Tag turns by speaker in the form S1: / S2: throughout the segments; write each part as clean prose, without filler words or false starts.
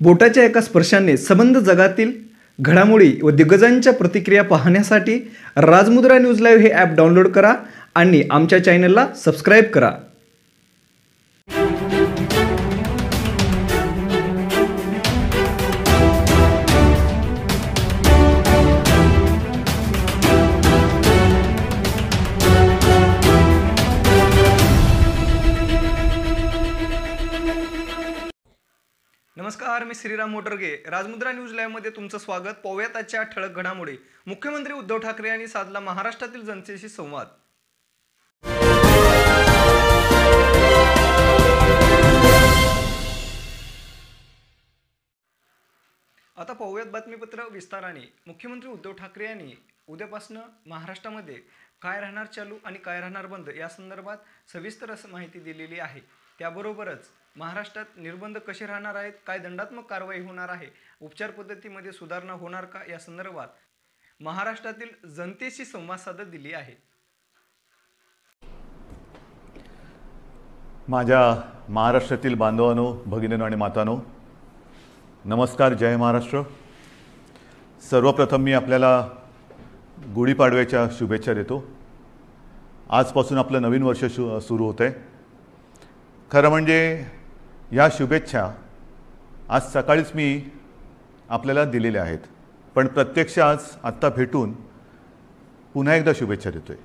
S1: बोटाच्या एका स्पर्शाने संबंध जगातील घडामोडी व दिग्गजांच्या प्रतिक्रिया पाहण्यासाठी राजमुद्रा न्यूज लाईव्ह हे ॲप डाउनलोड करा आणि आमच्या चॅनलला सबस्क्राईब करा। नमस्कार, मी श्रीराम मोटरगे। राजमुद्रा न्यूज लाईव्ह मध्ये तुमचं स्वागत। पाहूयात आजच्या ठळक घडामोडी। मुख्यमंत्री उद्धव ठाकरे यांनी साधला महाराष्ट्रातील जनतेशी संवाद। आता पाहूयात बातमीपत्र विस्ताराने। मुख्यमंत्री उद्धव ठाकरे यांनी उद्यापासून महाराष्ट्रामध्ये काय राहणार चालू आणि काय राहणार बंद या संदर्भात सविस्तर असं माहिती दिलेली आहे। त्याबरोबरच महाराष्ट्रात निर्बंध कसे राहणार आहेत, काय दंडात्मक कारवाई होणार आहे, उपचार पद्धतीमध्ये सुधारणा होणार का या संदर्भात महाराष्ट्रातील जनतेशी संवाद साधत दिली आहे।
S2: माझ्या महाराष्ट्रातील बांधवांनो, भगिनींनो आणि मातांनो, नमस्कार, जय महाराष्ट्र। सर्वप्रथम मी आपल्याला गुढीपाडव्याच्या शुभेच्छा देतो। आजपासून आपलं नवीन वर्ष सुरू होत आहे। खरं म्हणजे या शुभेच्छा आज सकाळीच मी आपल्याला दिलेल्या आहेत, पण प्रत्यक्ष आज आत्ता भेटून पुन्हा एकदा शुभेच्छा देतोय।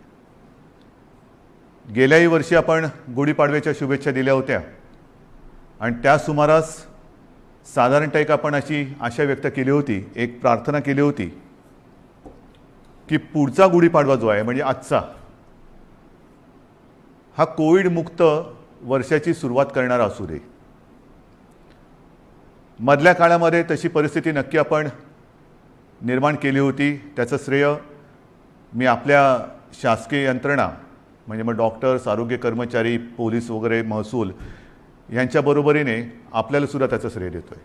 S2: गेल्याही वर्षी आपण गुढीपाडव्याच्या शुभेच्छा दिल्या होत्या आणि त्या सुमारास साधारणतः एक आपण अशी आशा व्यक्त केली होती, एक प्रार्थना केली होती की पुढचा गुढीपाडवा जो आहे म्हणजे आजचा, हा कोविड मुक्त वर्षाची सुरुवात करणारा असू दे। मधल्या काळामध्ये तशी परिस्थिती नक्की आपण निर्माण केली होती। त्याचं श्रेय मी आपल्या शासकीय यंत्रणा म्हणजे मग डॉक्टर्स, आरोग्य कर्मचारी, पोलीस वगैरे, महसूल यांच्या बरोबरीने आपल्याला सुद्धा त्याचं श्रेय देतोय।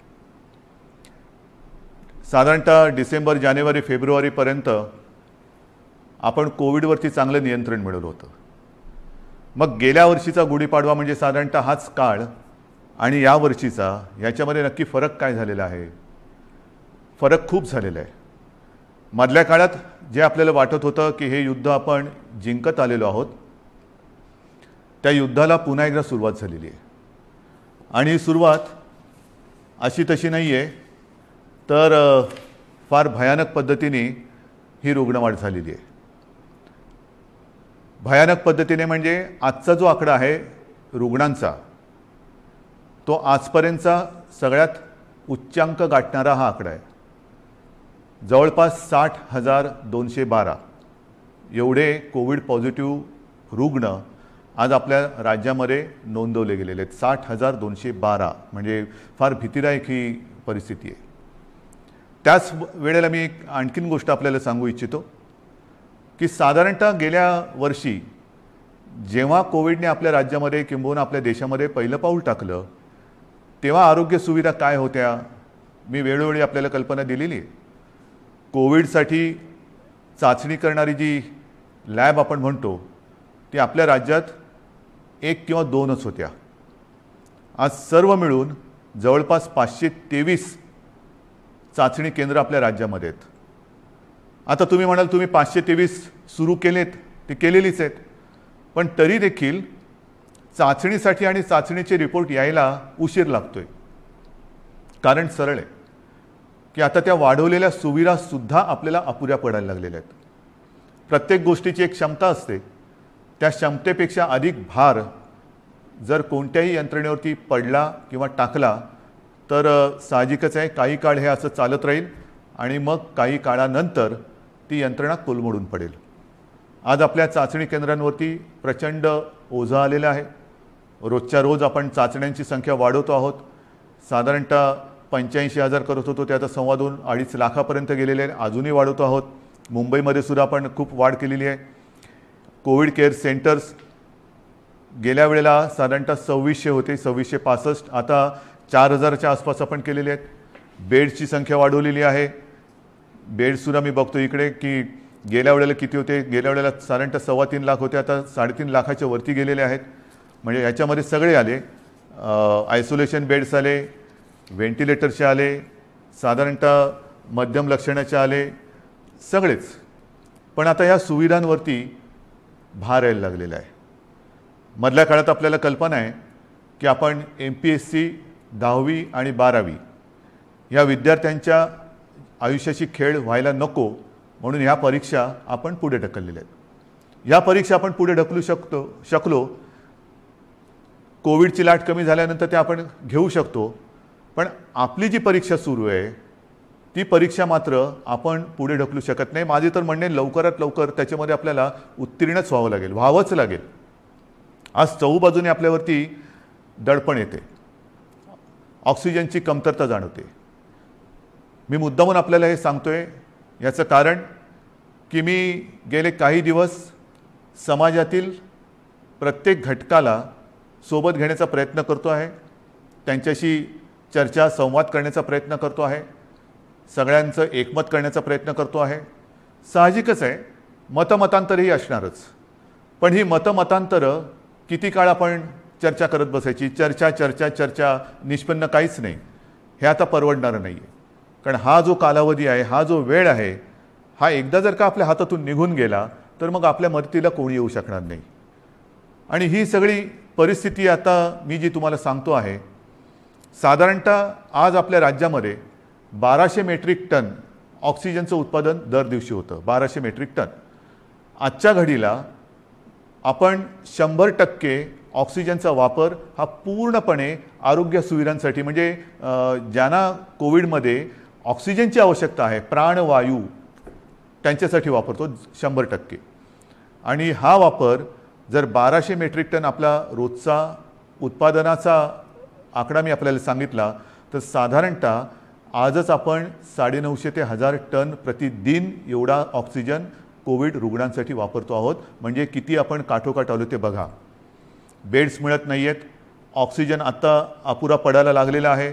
S2: साधारणतः डिसेंबर, जानेवारी, फेब्रुवारीपर्यंत आपण कोविडवरती चांगलं नियंत्रण मिळवलं होतं। मग गेल्या वर्षीचा गुढीपाडवा म्हणजे साधारणतः हाच काळ आणि या वर्षीचा याच्यामध्ये नक्की फरक काय झालेला आहे? फरक खूप झालेला आहे। मधल्या काळात जे आपल्याला वाटत होतं की हे युद्ध आपण जिंकत आलेलो आहोत, त्या युद्धाला पुन्हा एकदा सुरुवात झालेली आहे आणि ही सुरुवात अशी तशी नाही आहे, तर फार भयानक पद्धतीने ही रुग्णवाढ झालेली आहे। भयानक पद्धतीने म्हणजे आजचा जो आकडा आहे रुग्णांचा, तो आजपर्यंतचा सगळ्यात उच्चांक गाठणारा हा आकडा आहे। जवळपास 60,212 एवढे कोविड पॉझिटिव्ह रुग्ण आज आपल्या राज्यामध्ये नोंदवले गेलेले आहेत। 60,212 म्हणजे फार भीतीदायक ही परिस्थिती आहे। त्याच वेळेला मी आणखीन गोष्ट आपल्याला सांगू इच्छितो की साधारणतः गेल्या वर्षी जेव्हा कोविडने आपल्या राज्यामध्ये किंबहुना आपल्या देशामध्ये पहिलं पाऊल टाकलं, तेव्हा आरोग्य सुविधा काय होत्या मी वेळोवेळी आपल्याला कल्पना दिलेली आहे। कोविडसाठी चाचणी करणारी जी लॅब आपण म्हणतो ती आपल्या राज्यात 1 किंवा 2च होत्या। आज सर्व मिळून जवळपास 523 चाचणी केंद्र आपल्या राज्यामध्ये आहेत। आता तुम्ही म्हणाल तुम्ही 523 सुरू केलेत, ते केलेलीच आहेत, पण तरी देखील चाचणीसाठी आणि चाचणीचे रिपोर्ट यायला उशीर लागतोय। कारण सरळ आहे की आता त्या वाढवलेल्या सुविधा सुद्धा आपल्याला अपुऱ्या पडायला लागलेल्या आहेत। प्रत्येक गोष्टीची एक क्षमता असते, त्या क्षमतेपेक्षा अधिक भार जर कोणत्याही यंत्रणेवरती पडला किंवा टाकला तर साहजिकच आहे काही काळ हे असं चालत राहील आणि मग काही काळानंतर ती यंत्रणा कोलमडून पडेल। आज आपल्या चाचणी केंद्रांवरती प्रचंड ओझं आलेलं आहे। रोजच्या रोज आपण चाचण्यांची संख्या वाढवतो आहोत। साधारणतः 85,000 करत होतो, ते आता 2.25 लाखापर्यंत गेलेले आहे। अजूनही वाढवतो आहोत। मुंबईमध्ये सुद्धा आपण खूप वाढ केलेली आहे। कोविड केअर सेंटर्स गेल्या वेळेला साधारणतः 2600 होते, 2665, आता 4000च्या आसपास आपण केलेले आहेत। बेड्सची संख्या वाढवलेली आहे। बेड्ससुद्धा मी बघतो इकडे की गेल्या वेळेला किती होते, गेल्या वेळेला साधारणतः 3.25 लाख होते, आता 3.5 लाखाच्या वरती गेलेले आहेत। म्हणजे याच्यामध्ये सगळे आले, आयसोलेशन बेड्स आले, व्हेंटिलेटरचे आले, साधारणतः मध्यम लक्षणाचे आले, सगळेच. पण आता या सुविधांवरती भार यायला लागलेला आहे. मधल्या काळात आपल्याला कल्पना आहे की आपण MPSC 10वी आणि 12वी या विद्यार्थ्यांच्या आयुष्याची खेळ व्हायला नको म्हणून ह्या परीक्षा आपण पुढे ढकललेल्या आहेत. या परीक्षा आपण पुढे ढकलू शकलो. कोविडची लाट कमी झाल्यानंतर ते आपण घेऊ शकतो. पण आपली जी परीक्षा सुरू आहे ती परीक्षा मात्र आपण पुढे ढकलू शकत नाही. माझे तर म्हणणे लवकरात लवकर त्याच्यामध्ये आपल्याला उत्तीर्णच व्हावंच लागेल. आज चहूबाजूने आपल्यावरती दडपण येते, ऑक्सिजनची कमतरता जाणवते. मी मुद्दामून आपल्याला हे सांगतोय याचं कारण की मी गेले काही दिवस समाजातील प्रत्येक घटकाला सोबत घेण्याचा प्रयत्न करतो आहे, त्यांच्याशी चर्चा संवाद करण्याचा प्रयत्न करतो आहे, सगळ्यांचं एकमत करण्याचा प्रयत्न करतो आहे. साहजिकच आहे, मतमतांतरही असणारच. पण ही मतमतांतरं किती काळ आपण चर्चा करत बसायची? चर्चा निष्पन्न काहीच नाही. हे आता परवडणारं नाही आहे. कारण हा जो कालावधी आहे, हा जो वेळ आहे, हा एकदा जर का आपल्या हातातून निघून गेला तर मग आपल्या मदतीला कोणी येऊ शकणार नाही. आणि ही सगळी परिस्थिती आता मी जी तुम्हाला सांगतो आहे, साधारणतः आज आपल्या राज्यामध्ये 1200 मेट्रिक टन ऑक्सिजनचं उत्पादन दर दिवशी होतं. 1200 मेट्रिक टन. आजच्या घडीला आपण 100% ऑक्सिजनचा वापर हा पूर्णपणे आरोग्य सुविधांसाठी, म्हणजे ज्यांना कोविडमध्ये ऑक्सिजनची आवश्यकता आहे, प्राणवायू, त्यांच्यासाठी वापरतो 100%. आणि हा वापर जर 1200 मेट्रिक टन आपला रोजचा उत्पादनाचा आकडा मी आपल्याला सांगितला तर साधारणतः आजच आपण 950 ते 1000 टन प्रतिदिन एवढा ऑक्सिजन कोविड रुग्णांसाठी वापरतो आहोत. म्हणजे किती आपण काठोकाठ आलो ते बघा. बेड्स मिळत नाही आहेत, ऑक्सिजन आत्ता अपुरा पडायला लागलेला आहे.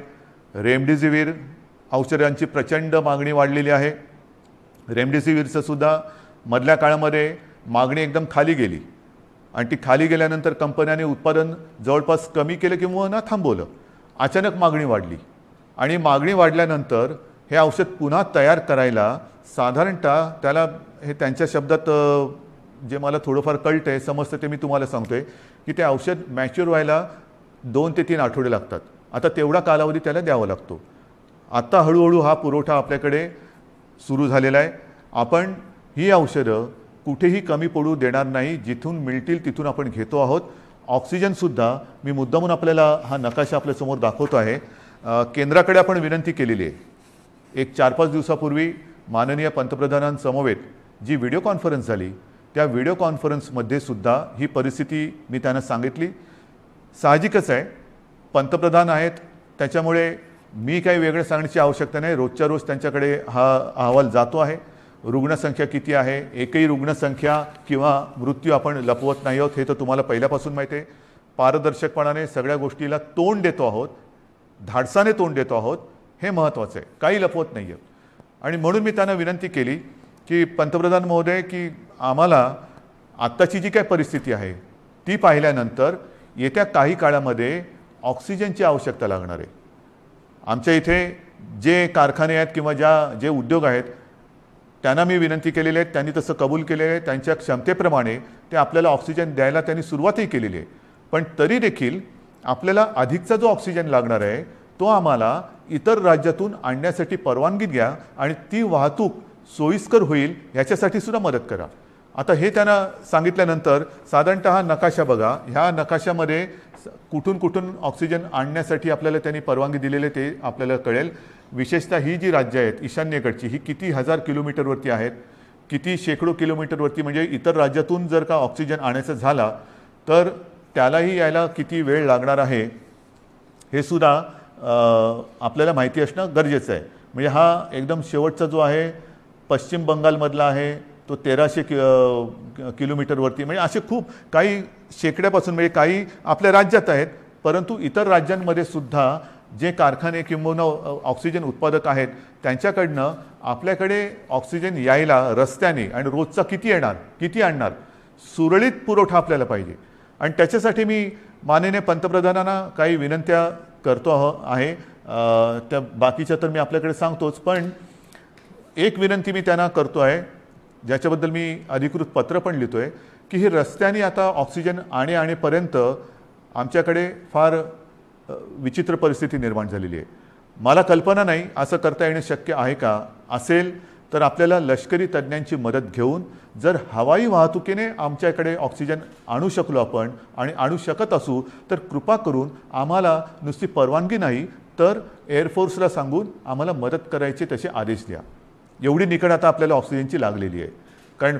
S2: रेमडेसिवीर औषधांची प्रचंड मागणी वाढलेली आहे. रेमडेसिवीरचं सुद्धा मधल्या काळामध्ये मागणी एकदम खाली गेली आणि ती खाली गेल्यानंतर कंपन्यांनी उत्पादन जवळपास कमी केलं किंवा ना थांबवलं. अचानक मागणी वाढली आणि मागणी वाढल्यानंतर हे औषध पुन्हा तयार करायला साधारणतः त्याला, हे त्यांच्या शब्दात जे मला थोडंफार कळतं आहे, समजतं ते मी तुम्हाला सांगतोय की ते औषध मॅच्युअर व्हायला 2 ते 3 आठवडे लागतात. आता तेवढा कालावधी त्याला द्यावा लागतो. आता हळूहळू हा पुरवठा आपल्याकडे सुरू झालेला आहे. आपण ही औषधं कुठेही कमी पडू देणार नाही. जिथून मिळतील तिथून आपण घेतो आहोत. ऑक्सिजनसुद्धा मी मुद्दामून आपल्याला हा नकाशा आपल्यासमोर दाखवतो आहे. केंद्राकडे आपण विनंती केलेली आहे. एक 4-5 दिवसापूर्वी माननीय पंतप्रधानांसमवेत जी व्हिडिओ कॉन्फरन्स झाली त्या व्हिडिओ कॉन्फरन्समध्ये सुद्धा ही परिस्थिती मी त्यांना सांगितली. साहजिकच आहे, पंतप्रधान आहेत त्याच्यामुळे मी काही वेगळं सांगण्याची आवश्यकता नाही. रोजच्या रोज त्यांच्याकडे हा अहवाल जातो आहे. रुग्णसंख्या किती आहे, एकही रुग्णसंख्या किंवा मृत्यू आपण लपवत नाही आहोत, हे तर तुम्हाला पहिल्यापासून माहिती आहे. पारदर्शकपणाने सगळ्या गोष्टीला तोंड देतो आहोत, धाडसाने तोंड देतो आहोत, हे महत्त्वाचं आहे. काही लपवत नाही आहे. आणि म्हणून मी त्यांना विनंती केली की पंतप्रधान महोदय, की आम्हाला आत्ताची जी काय परिस्थिती आहे ती पाहिल्यानंतर येत्या काही काळामध्ये ऑक्सिजनची आवश्यकता लागणार आहे. आमच्या इथे जे कारखाने आहेत किंवा जे उद्योग आहेत त्यांना मी विनंती केलेली आहे, त्यांनी तसं कबूल केलेलं आहे. त्यांच्या क्षमतेप्रमाणे ते आपल्याला ऑक्सिजन द्यायला त्यांनी सुरुवातही केलेली आहे. पण तरी देखील आपल्याला अधिकचा जो ऑक्सिजन लागणार आहे तो आम्हाला इतर राज्यातून आणण्यासाठी परवानगी द्या आणि ती वाहतूक सोयीस्कर होईल ह्याच्यासाठी सुद्धा मदत करा. आता हे त्यांना सांगितल्यानंतर साधारणतः हा नकाशा बघा. ह्या नकाशामध्ये कुठून कुठून ऑक्सिजन आणण्यासाठी आपल्याला त्यांनी परवानगी दिलेले ते आपल्याला कळेल. विशेषतः ही जी राज्य आहेत ईशान्येकडची, ही किती 1000 किलोमीटरवरती आहेत, किती शेकडो किलोमीटरवरती. म्हणजे इतर राज्यातून जर का ऑक्सिजन आणायचं झाला तर त्यालाही यायला किती वेळ लागणार आहे हे सुद्धा आपल्याला माहिती असणं गरजेचं आहे. म्हणजे हा एकदम शेवटचा जो आहे पश्चिम बंगालमधला आहे तो 1300 किलोमीटरवरती. म्हणजे असे खूप काही शेकड्यापासून, म्हणजे काही आपल्या राज्यात आहेत परंतु इतर राज्यांमध्ये सुद्धा जे कारखाने किंवा ऑक्सिजन उत्पादक आहेत त्यांच्याकडनं आपल्याकडे ऑक्सिजन यायला रस्त्याने आणि रोजचा किती आणणार, सुरळीत पुरवठा आपल्याला पाहिजे. आणि त्याच्यासाठी मी माननीय पंतप्रधानांना काही विनंत्या करतो आहे. त्या बाकीच्या तर मी आपल्याकडे सांगतोच, पण एक विनंती मी त्यांना करतो आहे, ज्याच्याबद्दल मी अधिकृत पत्र पण लिहितो आहे, की ही रस्त्याने आता ऑक्सिजन आणेपर्यंत आमच्याकडे फार विचित्र परिस्थिती निर्माण झालेली आहे. मला कल्पना नाही असं करता येणं शक्य आहे का. असेल तर आपल्याला लष्करी तज्ज्ञांची मदत घेऊन जर हवाई वाहतुकीने आमच्याकडे ऑक्सिजन आणू शकलो आपण आणि आणू शकत असू तर कृपा करून आम्हाला नुसती परवानगी नाही तर एअरफोर्सला सांगून आम्हाला मदत करायचे तसे आदेश द्या. एवढी निकड आता आपल्याला ऑक्सिजनची लागलेली आहे. कारण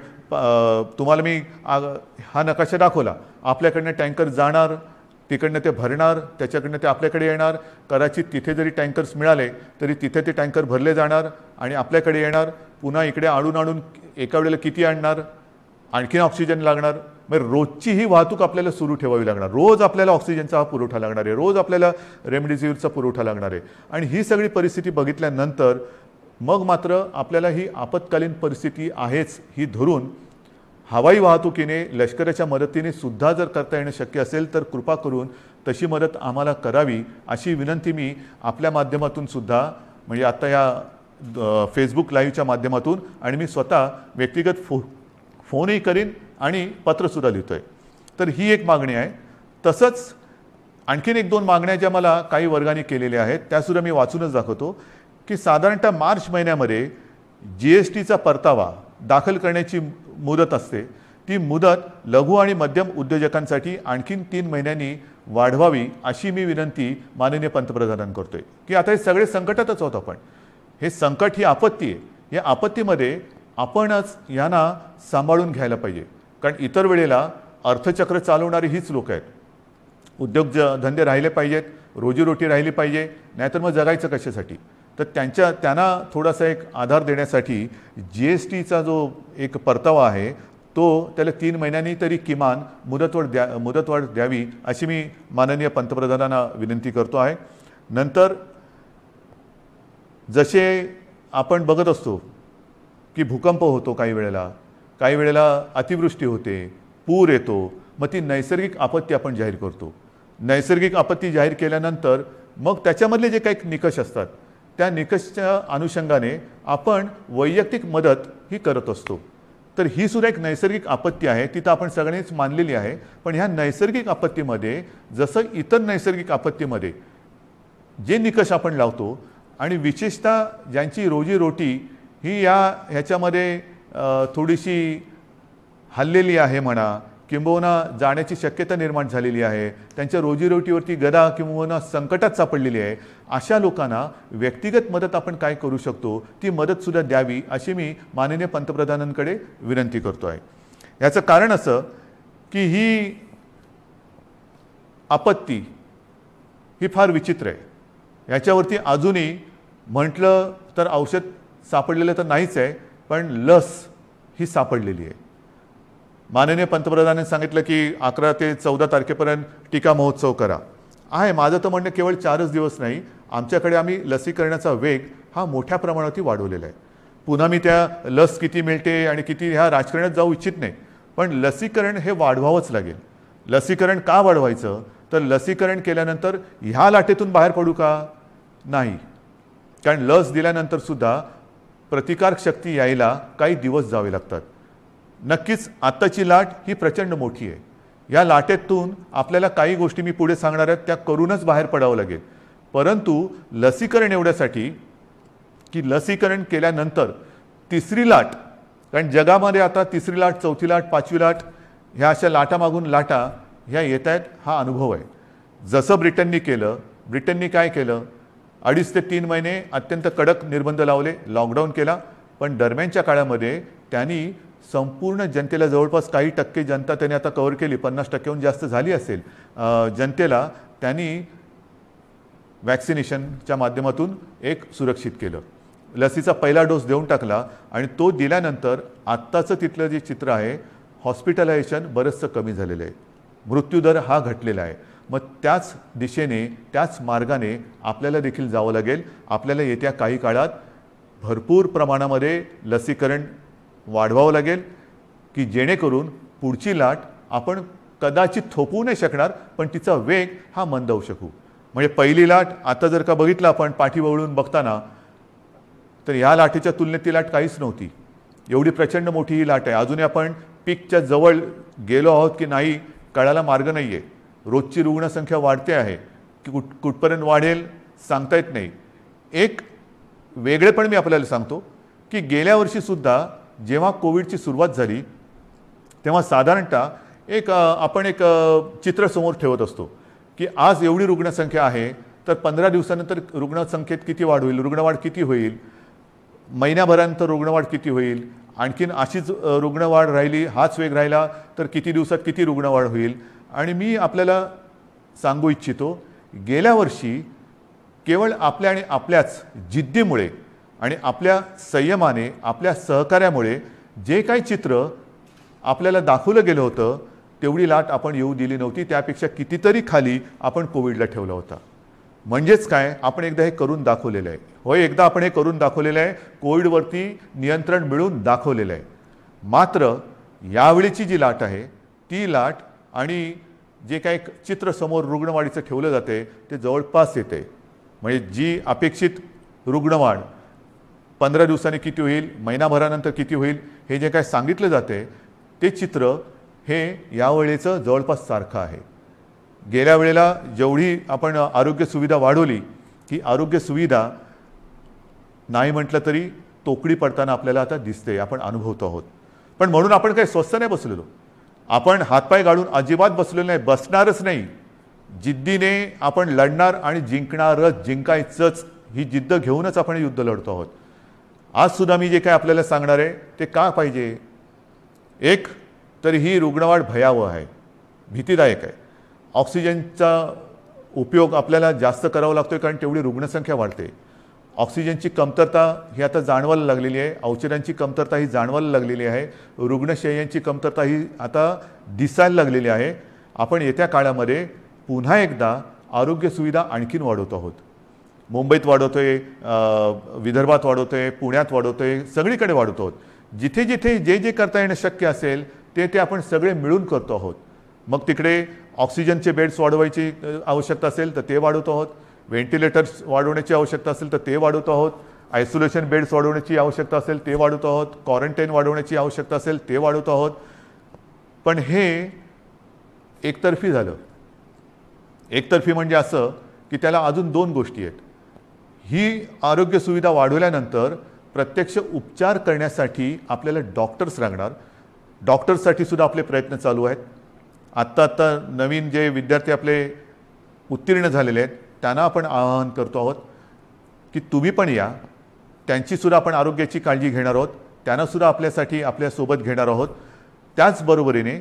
S2: तुम्हाला मी हा नकाशा दाखवला, आपल्याकडनं टँकर जाणार, तिकडनं ते भरणार, त्याच्याकडनं ते आपल्याकडे येणार. कदाचित तिथे जरी टँकर्स मिळाले तरी तिथे ते टँकर भरले जाणार आणि आपल्याकडे येणार. पुन्हा इकडे आणून एका वेळेला किती आणणार, आणखीन ऑक्सिजन लागणार. मग रोजची ही वाहतूक आपल्याला सुरू ठेवावी लागणार. रोज आपल्याला ऑक्सिजनचा हा पुरवठा लागणार आहे, रोज आपल्याला रेमडेसिवीरचा पुरवठा लागणार आहे. आणि ही सगळी परिस्थिती बघितल्यानंतर मग मात्र आपल्याला ही आपत्कालीन परिस्थिती आहेच ही धरून हवाई वाहतुकीने लष्कराच्या मदतीने सुद्धा जर करता येणं शक्य असेल तर कृपा करून तशी मदत आम्हाला करावी अशी विनंती मी आपल्या माध्यमातून सुद्धा, म्हणजे आता या फेसबुक लाईव्हच्या माध्यमातून आणि मी स्वतः व्यक्तिगत फोनही करीन आणि पत्रसुद्धा लिहितो आहे. तर ही एक मागणी आहे. तसंच आणखीन 1-2 मागण्या ज्या मला काही वर्गाने केलेल्या आहेत त्यासुद्धा मी वाचूनच दाखवतो, की साधारणतः मार्च महिन्यामध्ये GSTचा परतावा दाखल करण्याची मुदत असते. ती मुदत लघु आणि मध्यम उद्योजकांसाठी आणखीन 3 महिन्यांनी वाढवावी अशी मी विनंती माननीय पंतप्रधानांना करतोय. की आता हे सगळे संकटातच आहोत आपण. हे संकट ही आपत्ती आहे. या आपत्तीमध्ये आपणच यांना सांभाळून घ्यायला पाहिजे. कारण इतर वेळेला अर्थचक्र चालवणारी हीच लोक आहेत. उद्योगधंदे राहिले पाहिजेत, रोजीरोटी राहिली पाहिजे, नाहीतर मग जगायचं कशासाठी. तर त्यांना थोडासा एक आधार देण्यासाठी GSTचा जो एक परतावा आहे तो त्याला 3 महिन्यांनी तरी किमान मुदतवाढ द्यावी अशी मी माननीय पंतप्रधानांना विनंती करतो आहे. नंतर जसे आपण बघत असतो की भूकंप होतो, काही वेळेला अतिवृष्टी होते, पूर येतो, मग ती नैसर्गिक आपत्ती आपण जाहीर करतो. नैसर्गिक आपत्ती जाहीर केल्यानंतर मग त्याच्यामधले जे काही निकष असतात त्या निकषच्या अनुषंगाने आपण वैयक्तिक मदत ही करत असतो. तर ही सुद्धा एक नैसर्गिक आपत्ती आहे, ती तर आपण सगळ्यांनीच मानलेली आहे. पण ह्या नैसर्गिक आपत्तीमध्ये जसं इतर नैसर्गिक आपत्तीमध्ये जे निकष आपण लावतो आणि विशेषतः ज्यांची रोजीरोटी ही ह्याच्यामध्ये थोडीशी हल्लेली आहे म्हणा, किंबहुना जाण्याची शक्यता निर्माण झालेली आहे, त्यांच्या रोजीरोटीवरती गदा किंबहुना संकटात सापडलेली आहे, अशा लोकांना व्यक्तिगत मदत आपण काय करू शकतो ती मदतसुद्धा द्यावी अशी मी माननीय पंतप्रधानांकडे विनंती करतो आहे. याचं कारण असं की ही आपत्ती ही फार विचित्र आहे. याच्यावरती अजूनही म्हटलं तर औषध सापडलेलं तर नाहीच आहे, पण लस ही सापडलेली आहे. माननीय पंतप्रधानांनी सांगितलं की 11 ते 14 तारखेपर्यंत टीका महोत्सव करा. आहे, माझं तर म्हणणं केवळ 4च दिवस नाही, आमच्याकडे आम्ही लसीकरणाचा वेग हा मोठ्या प्रमाणावरती वाढवलेला आहे. पुन्हा मी त्या लस किती मिळते आणि किती ह्या राजकारणात जाऊ इच्छित नाही, पण लसीकरण हे वाढवावंच लागेल. लसीकरण का वाढवायचं, तर लसीकरण केल्यानंतर ह्या लाटेतून बाहेर पडू का नाही. कारण लस दिल्यानंतर सुद्धा प्रतिकारक शक्ती यायला काही दिवस जावे लागतात. नक्कीच आत्ताची लाट ही प्रचंड मोठी आहे. या लाटेतून आपल्याला काही गोष्टी मी पुढे सांगणार आहेत त्या करूनच बाहेर पडावं लागेल. परंतु लसीकरण एवढ्यासाठी की लसीकरण केल्यानंतर तिसरी लाट, कारण जगामध्ये आता तिसरी लाट, चौथी लाट, 5वी लाट ह्या अशा लाटामागून लाटा ह्या येत आहेत, हा अनुभव आहे. जसं ब्रिटननी काय केलं, 2.5 ते 3 महिने अत्यंत कडक निर्बंध लावले, लॉकडाऊन केला. पण दरम्यानच्या काळामध्ये त्यांनी संपूर्ण जनतेला, जवळपास काही टक्के जनता त्यांनी आता कव्हर केली, 50%हून जास्त झाली असेल जनतेला, त्यांनी वॅक्सिनेशनच्या माध्यमातून एक सुरक्षित केलं. लसीचा पहिला डोस देऊन टाकला आणि तो दिल्यानंतर आत्ताचं तिथलं जे चित्र आहे, हॉस्पिटलायझेशन बरंचसं कमी झालेलं आहे, मृत्यूदर हा घटलेला आहे. मग त्याच दिशेने, त्याच मार्गाने आपल्याला देखील जावं लागेल. आपल्याला येत्या काही काळात भरपूर प्रमाणामध्ये लसीकरण वाढवावं लागेल की जेणेकरून पुढची लाट आपण कदाचित थोपवू नाही शकणार, पण तिचा वेग हा मंदावू शकू. म्हणजे पहिली लाट आता जर का बघितलं आपण पाठीवळून बघताना, तर ह्या लाटेच्या तुलनेत ती लाट काहीच नव्हती. एवढी प्रचंड मोठी ही लाट आहे. अजूनही आपण पीकच्या जवळ गेलो आहोत की नाही कळायला मार्ग नाही आहे. रोजची रुग्णसंख्या वाढते आहे की कुठपर्यंत वाढेल सांगता येत नाही. एक वेगळेपण मी आपल्याला सांगतो की गेल्या वर्षीसुद्धा जेव्हा कोविडची सुरुवात झाली तेव्हा साधारणतः आपण एक चित्र समोर ठेवत असतो की आज एवढी रुग्णसंख्या आहे तर 15 दिवसानंतर रुग्णसंख्येत किती वाढ होईल, रुग्णवाढ किती होईल, महिन्याभरानंतर रुग्णवाढ किती होईल, आणखीन अशीच रुग्णवाढ राहिली, हाच वेग राहिला तर किती दिवसात किती रुग्णवाढ होईल. आणि मी आपल्याला सांगू इच्छितो, गेल्या वर्षी केवळ आपल्या आणि आपल्याच जिद्दीमुळे आणि आपल्या संयमाने, आपल्या सहकार्यामुळे जे काही चित्र आपल्याला दाखवलं गेलं होतं तेवढी लाट आपण येऊ दिली नव्हती. त्यापेक्षा कितीतरी खाली आपण कोविडला ठेवला होता. म्हणजेच काय, आपण एकदा हे करून दाखवलेलं आहे. होय, एकदा आपण हे करून दाखवलेलं आहे, कोविडवरती नियंत्रण मिळवून दाखवलेलं आहे. मात्र यावेळीची जी लाट आहे ती लाट आणि जे काही चित्र समोर रुग्णवाढीचं ठेवलं जाते ते जवळपास येते. म्हणजे जी अपेक्षित रुग्णवाढ 15 दिवसांनी किती होईल, महिनाभरानंतर किती होईल, हे जे काय सांगितलं जाते ते चित्र हे यावेळेचं जवळपास सारखं आहे. गेल्या वेळेला जेवढी आपण आरोग्य सुविधा वाढवली की आरोग्य सुविधा नाही म्हटलं तरी तोकडी पडताना आपल्याला आता दिसते, आपण अनुभवतो आहोत. पण म्हणून आपण काही स्वस्थ नाही बसलेलो, आपण हातपाय गाळून अजिबात बसलेलो नाही, बसणारच नाही. जिद्दीने आपण लढणार आणि जिंकणारच, जिंकायचंच ही जिद्द घेऊनच आपण युद्ध लढतो आहोत. आज सुद्धा मी जे काय आपल्याला सांगणार आहे ते का पाहिजे. एक तर ही रुग्णवाढ भयावह आहे, भीतीदायक आहे. ऑक्सिजनचा उपयोग आपल्याला जास्त करावा लागतोय कारण तेवढी रुग्णसंख्या वाढते. ऑक्सिजनची कमतरता ही आता जाणवायला लागलेली आहे, औषधांची कमतरता ही जाणवायला लागलेली आहे, रुग्णशय्यांची कमतरता ही आता दिसायला लागलेली आहे. आपण येत्या काळामध्ये पुन्हा एकदा आरोग्य सुविधा आणखीन वाढवतो आहोत. मुंबईत वाढवतोय, विदर्भात वाढवतोय, पुण्यात वाढवतोय, सगळीकडे वाढवतो आहोत. जिथे जिथे जे जे करता येणं शक्य असेल ते आपण सगळे मिळून करतो आहोत. मग तिकडे ऑक्सिजनचे बेड्स वाढवायची आवश्यकता असेल तर ते वाढवतो आहोत, व्हेंटिलेटर्स वाढवण्याची आवश्यकता असेल तर ते वाढवतो आहोत, आयसोलेशन बेड्स वाढवण्याची आवश्यकता असेल ते वाढवतो आहोत, क्वारंटाईन वाढवण्याची आवश्यकता असेल ते वाढवतो आहोत. पण हे एकतर्फी झालं. एकतर्फी म्हणजे असं की त्याला अजून दोन गोष्टी आहेत. ही आरोग्य सुविधा वाढवल्यानंतर प्रत्यक्ष उपचार करण्यासाठी आपल्याला डॉक्टर्स लागणार. डॉक्टर्ससाठी सुद्धा आपले प्रयत्न चालू आहेत. आत्ता नवीन जे विद्यार्थी आपले उत्तीर्ण झालेले आहेत त्यांना आपण आवाहन करतो आहोत की तुम्ही पण या. त्यांचीसुद्धा आपण आरोग्याची काळजी घेणार आहोत, त्यांनासुद्धा आपल्यासाठी आपल्यासोबत घेणार आहोत. त्याचबरोबरीने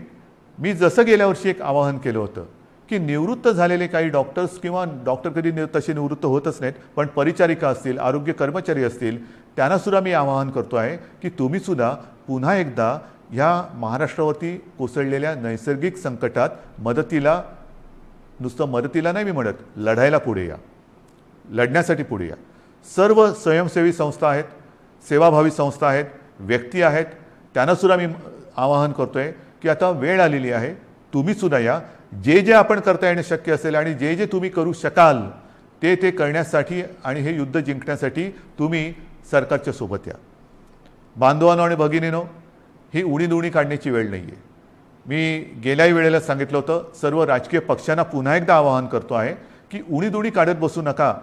S2: मी जसं गेल्या वर्षी एक आवाहन केलं होतं की निवृत्त झालेले काही डॉक्टर्स किंवा डॉक्टर कधी तसे निवृत्त होतच नाहीत, पण परिचारिका असतील, आरोग्य कर्मचारी असतील, त्यांनासुद्धा मी आवाहन करतो आहे की तुम्हीसुद्धा पुन्हा एकदा ह्या महाराष्ट्रावरती कोसळलेल्या नैसर्गिक संकटात मदतीला, नुसतं मदतीला नाही मी म्हणत, लढायला पुढे या, लढण्यासाठी पुढे या. सर्व स्वयंसेवी संस्था आहेत, सेवाभावी संस्था आहेत, व्यक्ती आहेत, त्यांनासुद्धा मी आवाहन करतो आहे की आता वेळ आलेली आहे, तुम्हीसुद्धा या. जे जे आपण करता येणं शक्य असेल आणि जे जे तुम्ही करू शकाल ते करण्यासाठी आणि हे युद्ध जिंकण्यासाठी तुम्ही सरकारच्या सोबत या. बांधवांनो आणि भगिनीनो, ही उणीधुणी काढण्याची वेळ नाही आहे. मी गेल्याही वेळेला सांगितलं होतं, सर्व राजकीय पक्षांना पुन्हा एकदा आवाहन करतो आहे की उणीधुणी काढत बसू नका.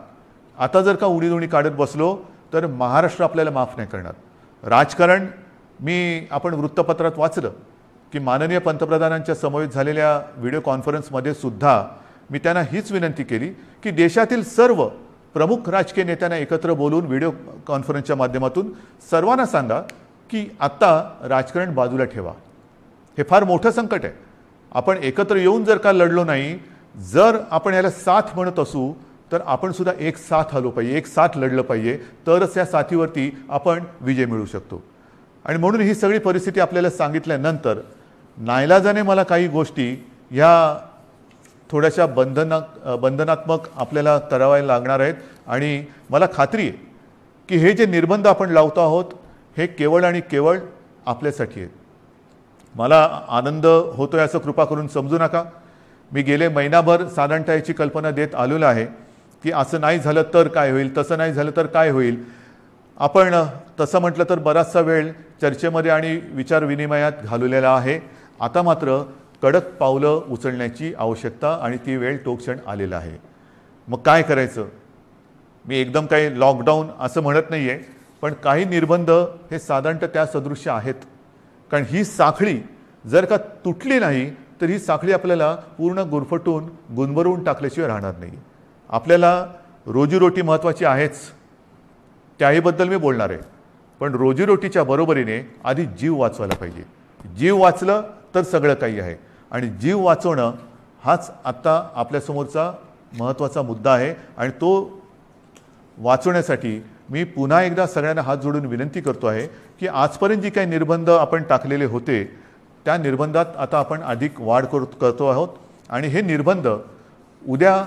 S2: आता जर का उणीधुणी काढत बसलो तर महाराष्ट्र आपल्याला माफ नाही करणार. राजकारण आपण वृत्तपत्रात वाचलं की माननीय पंतप्रधानांच्या समवेत झालेल्या व्हिडिओ कॉन्फरन्समध्ये सुद्धा मी त्यांना हीच विनंती केली की देशातील सर्व प्रमुख राजकीय नेत्यांना एकत्र बोलून व्हिडिओ कॉन्फरन्सच्या माध्यमातून सर्वांना सांगा की आत्ता राजकारण बाजूला ठेवा. हे फार मोठं संकट आहे. आपण एकत्र येऊन जर का लढलो नाही, जर आपण याला साथ म्हणत असू तर आपण सुद्धा एक साथ आलो पाहिजे, एक साथ लढलं पाहिजे, तरच या साथीवरती आपण विजय मिळवू शकतो. आणि म्हणून ही सगळी परिस्थिती आपल्याला सांगितल्यानंतर नाईलाजाने मला काही गोष्टी ह्या थोड्याशा बंधनात्मक आपल्याला करावायला लागणार आहेत. आणि मला खात्री आहे की हे जे निर्बंध आपण लावतो आहोत हे केवळ आणि केवळ आपल्यासाठी आहेत. मला आनंद होतोय असं कृपा करून समजू नका. मी गेले महिनाभर साधारणतः याची कल्पना देत आलेलो आहे की असं नाही झालं तर काय होईल, तसं नाही झालं तर काय होईल. आपण तसं म्हटलं तर बराचसा वेळ चर्चेमध्ये आणि विचारविनिमयात घालवलेला आहे. आता मात्र कडक पावलं उचलण्याची आवश्यकता आणि ती वेळ तो क्षण आलेला आहे. मग काय करायचं? मी एकदम काही लॉकडाऊन असं म्हणत नाही आहे, पण काही निर्बंध हे साधारणतः त्या सदृश्य आहेत. कारण ही साखळी जर का तुटली नाही तर ही साखळी आपल्याला पूर्ण गुरफटून गुंबरून टाकल्याशिवाय राहणार नाही. आपल्याला रोजीरोटी महत्त्वाची आहेच, त्याहीबद्दल मी बोलणार आहे. पण रोजीरोटीच्या बरोबरीने आधी जीव वाचवायला पाहिजे. जीव वाचलं तर सगळं काही आहे. आणि जीव वाचवणं हाच आत्ता आपल्यासमोरचा महत्त्वाचा मुद्दा आहे. आणि तो वाचवण्यासाठी मी पुन्हा एकदा सगळ्यांना हात जोडून विनंती करतो आहे की आजपर्यंत जी काही निर्बंध आपण टाकलेले होते त्या निर्बंधात आता आपण अधिक वाढ करतो आहोत. आणि हे निर्बंध उद्या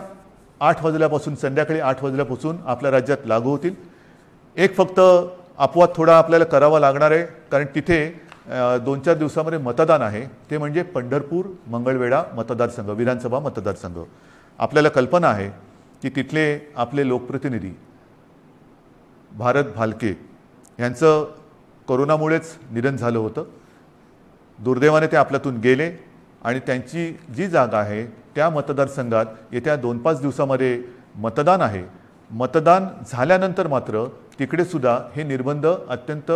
S2: 8 वाजल्यापासून, संध्याकाळी 8 वाजल्यापासून आपल्या राज्यात लागू होतील. एक फक्त अपवाद थोडा आपल्याला करावा लागणार आहे, कारण तिथे 2-4 दिवसामध्ये मतदान आहे. ते म्हणजे पंढरपूर मंगळवेढा मतदारसंघ, विधानसभा मतदारसंघ. आपल्याला कल्पना आहे की तिथले आपले लोकप्रतिनिधी भारत भालके यांचं कोरोनामुळेच निधन झालं होतं. दुर्दैवाने ते आपल्यातून गेले आणि त्यांची जी जागा आहे त्या मतदारसंघात येत्या 2-5 दिवसामध्ये मतदान आहे. मतदान झाल्यानंतर मात्र तिकडे सुद्धा हे निर्बंध अत्यंत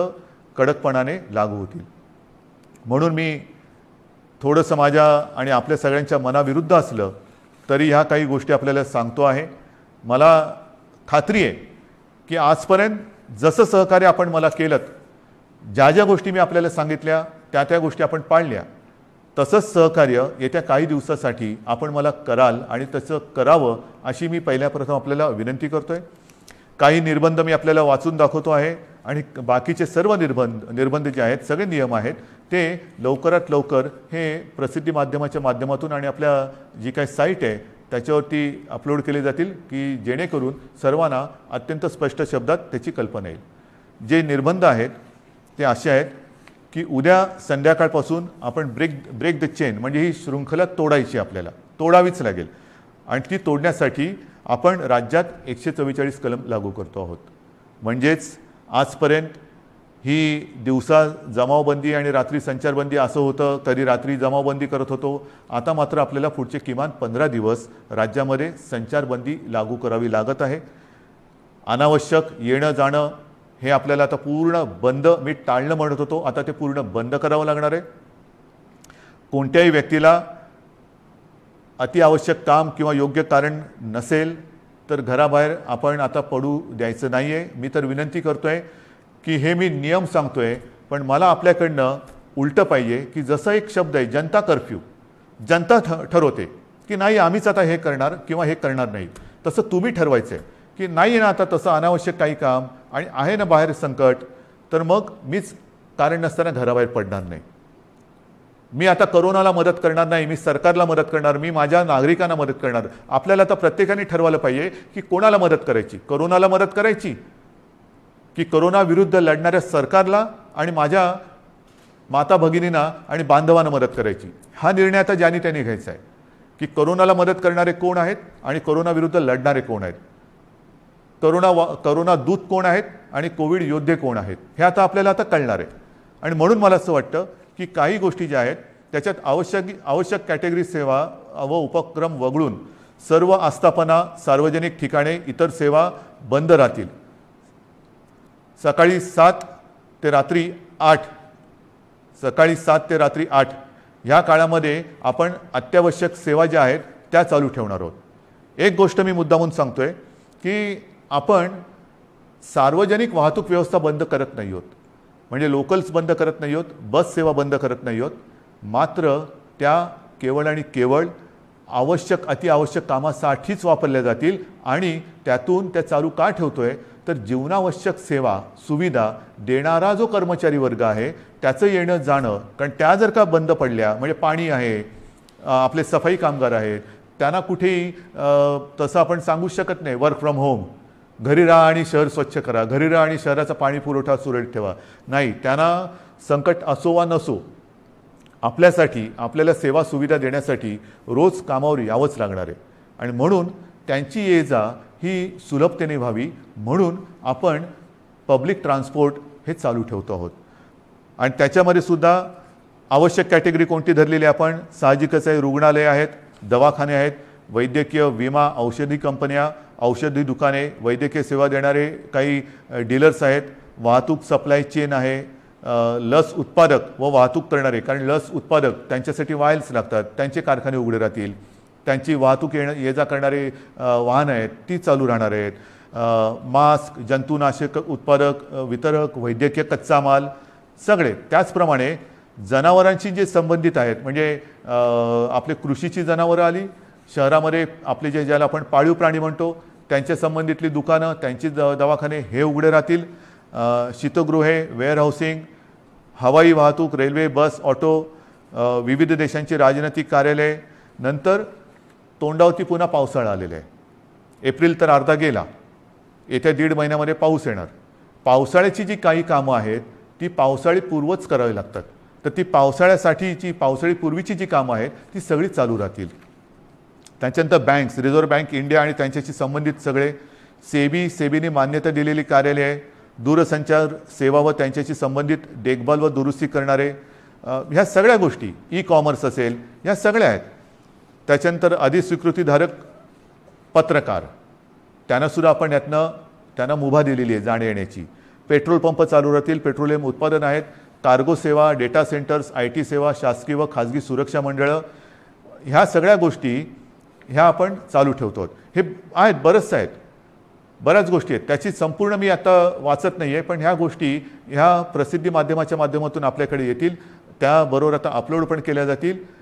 S2: कडकपणाने लागू होतील. म्हणून मी थोडंसं माझ्या आणि आपल्या सगळ्यांच्या मनाविरुद्ध असलं तरी ह्या काही गोष्टी आपल्याला सांगतो आहे. मला खात्री आहे की आजपर्यंत जसं सहकार्य आपण मला केलं, ज्या ज्या गोष्टी मी आपल्याला सांगितल्या त्या गोष्टी आपण पाळल्या, तसंच सहकार्य येत्या काही दिवसासाठी आपण मला कराल आणि तसं करावं अशी मी पहिल्या प्रथम आपल्याला विनंती करतो आहे. काही निर्बंध मी आपल्याला वाचून दाखवतो आहे आणि बाकीचे सर्व निर्बंध जे आहेत, सगळे नियम आहेत, ते लवकरात लवकर हे प्रसिद्धी माध्यमाच्या माध्यमातून आणि आपल्या जी काही साईट आहे त्याच्यावरती अपलोड केले जातील की जेणेकरून सर्वांना अत्यंत स्पष्ट शब्दात त्याची कल्पना येईल. जे निर्बंध आहेत ते असे आहेत की उद्या संध्याकाळपासून आपण ब्रेक द चेन म्हणजे ही शृंखला तोडायची, आपल्याला तोडावीच लागेल. आणि ती तोडण्यासाठी आपण राज्यात 144 कलम लागू करतो आहोत. म्हणजेच आजपर्यंत ही दिवसा जमावबंदी आणि रात्री संचारबंदी असं होतं, कधी रात्री जमावबंदी करत होतो. आता मात्र आपल्याला पुढचे किमान 15 दिवस राज्यामध्ये संचारबंदी लागू करावी लागत आहे. अनावश्यक येणं जाणं हे आपल्याला आता पूर्ण बंद, मी टाळणं म्हणत होतो, आता ते पूर्ण बंद करावं लागणार आहे. कोणत्याही व्यक्तीला अतिआवश्यक काम किंवा योग्य कारण नसेल तर घराबाहेर आपण आता पडू द्यायचं नाही आहे. मी तर विनंती करतो आहे की हे मी नियम सांगतो आहे, पण मला आपल्याकडनं उलटं पाहिजे की जसं एक शब्द आहे जनता कर्फ्यू, जनता ठरवते की नाही आम्हीच आता हे करणार किंवा हे करणार नाही, तसं तुम्ही ठरवायचं आहे की नाही ना आता तसं अनावश्यक काही काम आणि आहे ना बाहेर संकट, तर मग मीच कारण नसताना घराबाहेर पडणार नाही. मी आता करोनाला मदत करणार नाही, मी सरकारला मदत करणार, मी माझ्या नागरिकांना मदत करणार. आपल्याला आता प्रत्येकाने ठरवलं पाहिजे की कोणाला मदत करायची, करोनाला मदत करायची की करोना विरुद्ध लढणाऱ्या सरकारला आणि माझ्या माता भगिनींना आणि बांधवांना मदत करायची. हा निर्णय आता ज्याने त्यांनी घ्यायचा आहे की करोनाला मदत करणारे कोण आहेत आणि करोना विरुद्ध लढणारे कोण आहेत, करोना दूत कोण आहेत आणि कोविड योद्धे कोण आहेत, हे आता आपल्याला आता कळणार आहे. आणि म्हणून मला असं वाटतं की काही गोष्टी ज्या आहेत त्याच्यात आवश्यक कॅटेगरी सेवा व उपक्रम वगळून सर्व आस्थापना, सार्वजनिक ठिकाणे, इतर सेवा बंद राहतील. सकाळी 7 ते रात्री 8, सकाळी 7 ते रात्री 8 ह्या काळामध्ये आपण अत्यावश्यक सेवा ज्या आहेत त्या चालू ठेवणार आहोत. एक गोष्ट मी मुद्दामून सांगतोय की आपण सार्वजनिक वाहतूक व्यवस्था बंद करत नाही आहोत, म्हणजे लोकल्स बंद करत नाही आहोत, बस सेवा बंद करत नाही आहोत. मात्र त्या केवळ आणि केवळ अतिआवश्यक कामासाठीच वापरल्या जातील. आणि त्यातून त्या चालू का ठेवतोय तर जीवनावश्यक सेवा सुविधा देणारा जो कर्मचारी वर्ग आहे त्याचं येणं जाणं, कारण त्या जर का बंद पडल्या म्हणजे पाणी आहे, आपले सफाई कामगार आहेत, त्यांना कुठेही तसं आपण सांगू शकत नाही वर्क फ्रॉम होम, घरी राहा आणि शहर स्वच्छ करा, घरी राहा आणि शहराचा पाणी पुरवठा सुरळीत ठेवा, नाही, त्यांना संकट असो वा नसो आपल्यासाठी आपल्याला सेवा सुविधा देण्यासाठी रोज कामावर यावंच लागणार आहे आणि म्हणून त्यांची ये जा ही सुलभतेने व्हावी म्हणून आपण पब्लिक ट्रान्सपोर्ट हे चालू ठेवतो आहोत आणि त्याच्यामध्ये सुद्धा आवश्यक कॅटेगरी कोणती धरलेली आपण साहजिकच आहे रुग्णालय आहेत दवाखाने आहेत वैद्यकीय विमा औषधी कंपन्या औषधी दुकाने वैद्यकीय सेवा देणारे काही डीलर्स आहेत वाहतूक सप्लाय चेन आहे लस उत्पादक व वाहतूक करणारे कारण लस उत्पादक त्यांच्यासाठी वायल्स लागतात त्यांचे कारखाने उघडे राहतील त्यांची वाहतूक ये जा करणारे वाहनं आहेत ती चालू राहणार आहेत मास्क जंतुनाशक उत्पादक वितरक वैद्यकीय कच्चा माल सगळे त्याचप्रमाणे जनावरांशी जे संबंधित आहेत म्हणजे आपले कृषीची जनावरं आली शहरामध्ये आपले जे ज्याला आपण पाळीव प्राणी म्हणतो त्यांच्या संबंधितली दुकानं त्यांची दवाखाने हे उघडे राहतील शीतगृहे वेअरहाऊसिंग हवाई वाहतूक रेल्वे बस ऑटो विविध देशांची राजनैतिक कार्यालय नंतर तोंडावरती पुन्हा पावसाळा आलेला आहे एप्रिल तर अर्धा गेला येत्या 1.5 महिन्यामध्ये पाऊस येणार पावसाळ्याची जी काही कामं आहेत ती पावसाळीपूर्वच करावी लागतात तर ती पावसाळ्यासाठीची पावसाळीपूर्वीची जी कामं आहेत ती सगळी चालू राहतील त्याच्यानंतर बँक्स रिझर्व्ह बँक इंडिया आणि त्यांच्याशी संबंधित सगळे सेबीने मान्यता दिलेली कार्यालय आहे दूरसंचार सेवा व त्यांच्याशी संबंधित देखभाल व दुरुस्ती करणारे ह्या सगळ्या गोष्टी ई कॉमर्स असेल ह्या सगळ्या आहेत त्याच्यानंतर अधिस्वीकृतीधारक पत्रकार त्यांनासुद्धा आपण यातनं त्यांना मुभा दिलेली आहे जाण्या येण्याची पेट्रोल पंप चालू राहतील पेट्रोलियम उत्पादन आहेत कार्गो सेवा डेटा सेंटर्स IT सेवा शासकीय व खाजगी सुरक्षा मंडळं ह्या सगळ्या गोष्टी ह्या आपण चालू ठेवतो हे आहेत बरंचसं आहेत बऱ्याच गोष्टी आहेत त्याची संपूर्ण मी आता वाचत नाही आहे पण ह्या गोष्टी ह्या प्रसिद्धी माध्यमाच्या माध्यमातून आपल्याकडे येतील त्याबरोबर आता अपलोड पण केल्या जातील